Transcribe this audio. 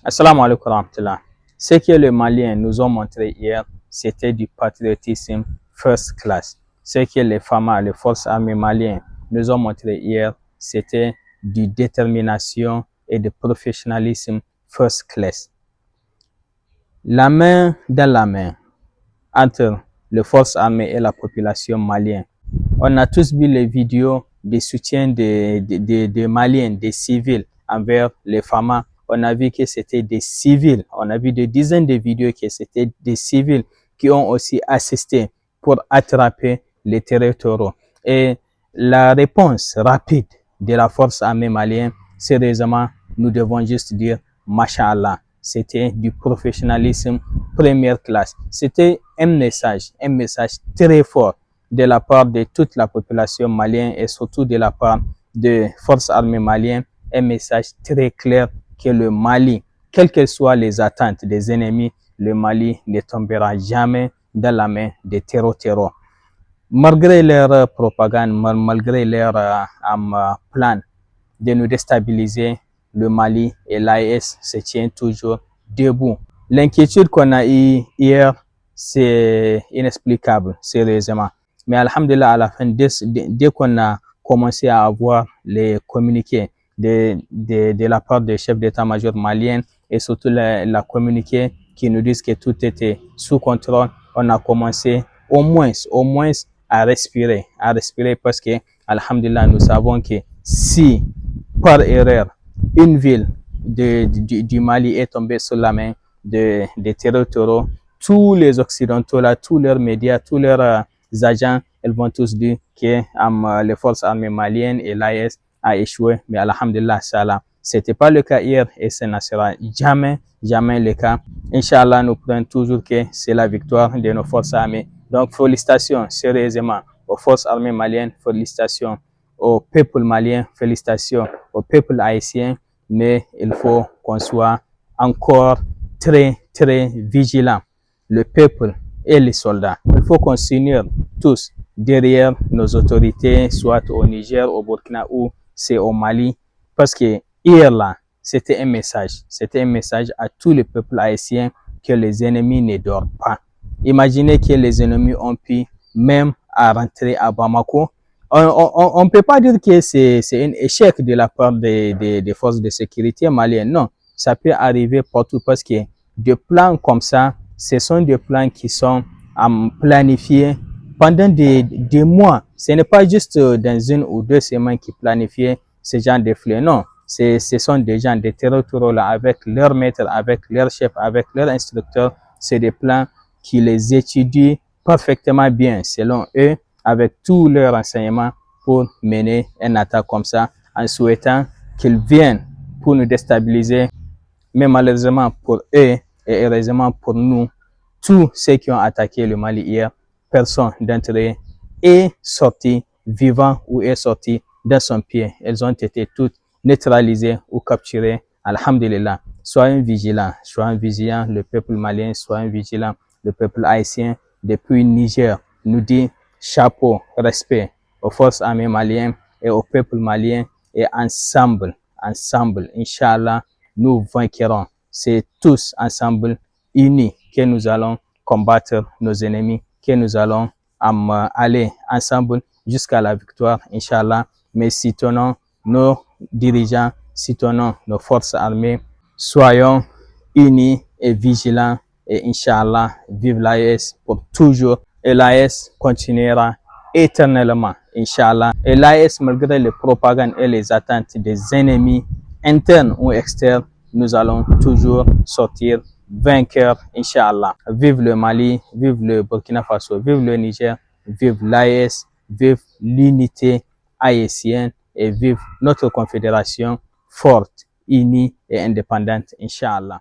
Assalamu alaikum warahmatullah. Ce que les Maliens nous ont montré hier, c'était du patriotisme first class. Ce que les FAMA, les forces armées maliennes, nous ont montré hier, c'était de détermination et de professionnalisme first class. La main dans la main entre les forces armées et la population malienne. On a tous vu les vidéos de soutien des Maliens, des civils envers les FAMA. On a vu que c'était des civils. On a vu des dizaines de vidéos que c'était des civils qui ont aussi assisté pour attraper les terroristes. Et la réponse rapide de la force armée malienne, sérieusement, nous devons juste dire Masha'Allah. C'était du professionnalisme première classe. C'était un message très fort de la part de toute la population malienne et surtout de la part des forces armées maliennes, un message très clair que le Mali, quelles que soient les attentes des ennemis, le Mali ne tombera jamais dans la main des terroristes. Malgré leur propagande, malgré leur plan de nous déstabiliser, le Mali et l'AES se tiennent toujours debout. L'inquiétude qu'on a eue hier, c'est inexplicable, sérieusement. Mais alhamdulillah, à la fin, dès qu'on a commencé à avoir les communiqués de la part des chefs d'état-major maliens et surtout la communiqué qui nous disent que tout était sous contrôle, on a commencé au moins à respirer parce que, alhamdulillah, nous savons que si par erreur une ville du Mali est tombée sur la main des terroristes, tous les Occidentaux, là, tous leurs médias, tous leurs agents, ils vont tous dire que les forces armées maliennes et l'AES a échoué. Mais alhamdulillah, ça c'était pas le cas hier et ce ne sera jamais le cas. Inch'Allah, nous prenons toujours que c'est la victoire de nos forces armées. Donc, félicitations sérieusement aux forces armées maliennes, félicitations au peuple malien, félicitations au peuple haïtien, mais il faut qu'on soit encore très vigilant, le peuple et les soldats. Il faut qu'on s'unisse tous derrière nos autorités, soit au Niger, au Burkina ou c'est au Mali, parce que hier là, c'était un message à tout le peuple haïtien que les ennemis ne dorment pas. Imaginez que les ennemis ont pu même à rentrer à Bamako. On ne peut pas dire que c'est un échec de la part des forces de sécurité maliennes. Non, ça peut arriver partout parce que des plans comme ça, ce sont des plans qui sont planifiés pendant des mois. Ce n'est pas juste dans une ou deux semaines qui planifient ce genre de flux. Non, ce sont des gens, des terroristes là, avec leurs maîtres, avec leurs chefs, avec leurs instructeurs. C'est des plans qui les étudient parfaitement bien, selon eux, avec tous leurs renseignements pour mener une attaque comme ça, en souhaitant qu'ils viennent pour nous déstabiliser. Mais malheureusement pour eux et heureusement pour nous, tous ceux qui ont attaqué le Mali hier, personne d'entre eux est sorti vivant ou est sorti dans son pied. Elles ont été toutes neutralisées ou capturées. Alhamdulillah. Soyons vigilants, le peuple malien, soyons vigilants, le peuple haïtien, depuis Niger, nous dit chapeau, respect aux forces armées maliennes et au peuple malien et ensemble, Inch'Allah, nous vaincrons. C'est tous ensemble, unis, que nous allons combattre nos ennemis, que nous allons aller ensemble jusqu'à la victoire, Inch'Allah. Mais soutenons nos dirigeants, soutenons nos forces armées, soyons unis et vigilants et Inch'Allah, vive l'AES pour toujours et l'AES continuera éternellement, Inch'Allah. Et l'AES, malgré les propagandes et les attentes des ennemis internes ou externes, nous allons toujours sortir vainqueurs, Inch'Allah. Vive le Mali, vive le Burkina Faso, vive le Niger, vive l'AES, vive l'unité haïtienne et vive notre confédération forte, unie et indépendante, Inch'Allah.